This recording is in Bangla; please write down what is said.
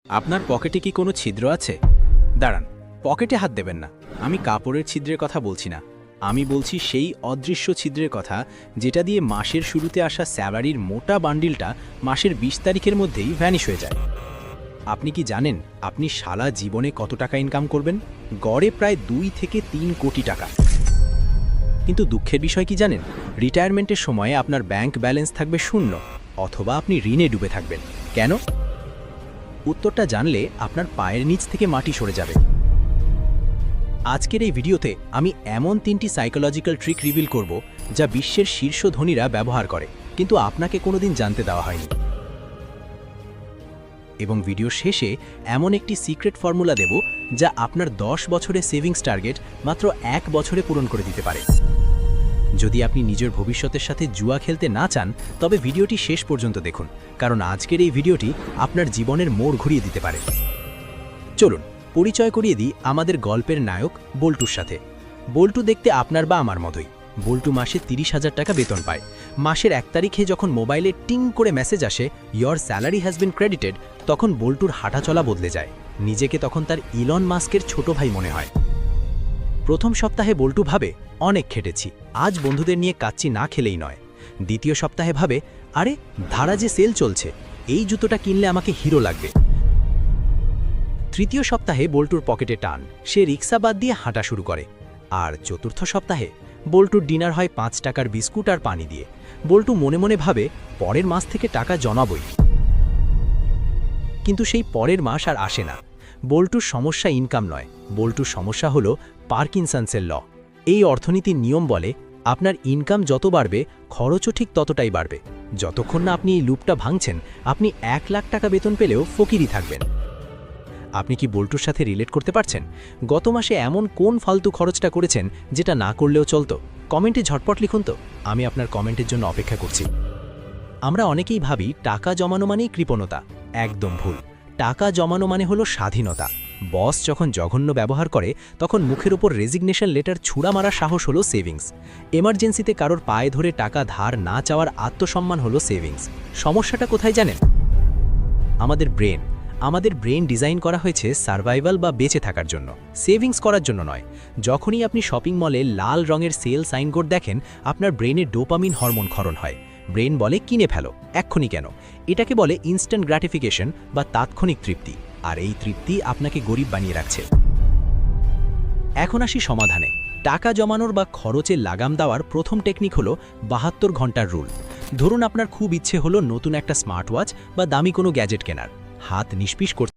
আপনার পকেটে কি কোনো ছিদ্র আছে? দাঁড়ান, পকেটে হাত দেবেন না। আমি কাপড়ের ছিদ্রের কথা বলছি না। আমি বলছি সেই অদৃশ্য ছিদ্রের কথা, যেটা দিয়ে মাসের শুরুতে আসা স্যালারির মোটা বান্ডিলটা মাসের ২০ তারিখের মধ্যেই ভ্যানিশ হয়ে যায়। আপনি কি জানেন আপনি সারা জীবনে কত টাকা ইনকাম করবেন? গড়ে প্রায় ২ থেকে ৩ কোটি টাকা। কিন্তু দুঃখের বিষয় কি জানেন? রিটায়ারমেন্টের সময়ে আপনার ব্যাংক ব্যালেন্স থাকবে শূন্য, অথবা আপনি ঋণে ডুবে থাকবেন। কেন? উত্তরটা জানলে আপনার পায়ের নিচ থেকে মাটি সরে যাবে। আজকের এই ভিডিওতে আমি এমন ৩টি সাইকোলজিক্যাল ট্রিক রিভিল করব, যা বিশ্বের শীর্ষ ধনীরা ব্যবহার করে, কিন্তু আপনাকে কোনোদিন জানতে দেওয়া হয়নি। এবং ভিডিও শেষে এমন একটি সিক্রেট ফর্মুলা দেব, যা আপনার ১০ বছরের সেভিংস টার্গেট মাত্র ১ বছরে পূরণ করে দিতে পারে। যদি আপনি নিজের ভবিষ্যতের সাথে জুয়া খেলতে না চান, তবে ভিডিওটি শেষ পর্যন্ত দেখুন, কারণ আজকের এই ভিডিওটি আপনার জীবনের মোড় ঘুরিয়ে দিতে পারে। চলুন পরিচয় করিয়ে দিই আমাদের গল্পের নায়ক বল্টুর সাথে। বল্টু দেখতে আপনার বা আমার মতোই। বল্টু মাসে ৩০,০০০ টাকা বেতন পায়। মাসের ১ তারিখে যখন মোবাইলে টিং করে মেসেজ আসে, your salary has been credited, তখন বল্টুর হাঁটাচলা বদলে যায়। নিজেকে তখন তার ইলন মাস্কের ছোট ভাই মনে হয়। প্রথম সপ্তাহে বল্টু ভাবে, অনেক খেটেছি, আজ বন্ধুদের নিয়ে কাচ্চি না খেলেই নয়। দ্বিতীয় সপ্তাহে ভাবে, আরে ধারা যে সেল চলছে, এই জুতোটা কিনলে আমাকে হিরো লাগবে। তৃতীয় সপ্তাহে বল্টুর পকেটে টান, সে রিক্সা বাদ দিয়ে হাঁটা শুরু করে। আর চতুর্থ সপ্তাহে বল্টুর ডিনার হয় ৫ টাকার বিস্কুট আর পানি দিয়ে। বল্টু মনে মনে ভাবে, পরের মাস থেকে টাকা জমাবই। কিন্তু সেই পরের মাস আর আসে না। বল্টুর সমস্যা ইনকাম নয়, বল্টুর সমস্যা হলো পার্কিনসন্সের ল। এই অর্থনীতির নিয়ম বলে, আপনার ইনকাম যত বাড়বে, খরচও ঠিক ততটাই বাড়বে। যতক্ষণ না আপনি এই লুপটা ভাঙছেন, আপনি ১ লাখ টাকা বেতন পেলেও ফকিরই থাকবেন। আপনি কি বল্টুর সাথে রিলেট করতে পারছেন? গত মাসে এমন কোন ফালতু খরচটা করেছেন, যেটা না করলেও চলতো? কমেন্টে ঝটপট লিখুন তো, আমি আপনার কমেন্টের জন্য অপেক্ষা করছি। আমরা অনেকেই ভাবি টাকা জমানো মানেই কৃপণতা। একদম ভুল। টাকা জমানো মানে হলো স্বাধীনতা। বস যখন জঘন্য ব্যবহার করে, তখন মুখের উপর রেজিগনেশন লেটার ছুঁড়া মারা সাহস হলো সেভিংস। এমার্জেন্সিতে কারোর পায়ে ধরে টাকা ধার না চাওয়ার আত্মসম্মান হলো সেভিংস। সমস্যাটা কোথায় জানেন? আমাদের ব্রেন ডিজাইন করা হয়েছে সার্ভাইভাল বা বেঁচে থাকার জন্য, সেভিংস করার জন্য নয়। যখনই আপনি শপিং মলে লাল রঙের সেল সাইনবোর্ড দেখেন, আপনার ব্রেনে ডোপামিন হরমোন ক্ষরণ হয়। ব্রেন বলে, কিনে ফেলো, এক্ষুনি কেন। এটাকে বলে ইনস্ট্যান্ট গ্র্যাটিফিকেশন বা তাৎক্ষণিক তৃপ্তি। আর এই তৃপ্তি আপনাকে গরিব বানিয়ে রাখছে। এখন আসি সমাধানে। টাকা জমানোর বা খরচে লাগাম দেওয়ার প্রথম টেকনিক হলো ৭২ ঘন্টার রুল। ধরুন আপনার খুব ইচ্ছে হলো নতুন একটা স্মার্ট ওয়াচ বা দামি কোনো গ্যাজেট কেনার। হাত নিষ্পিস করতে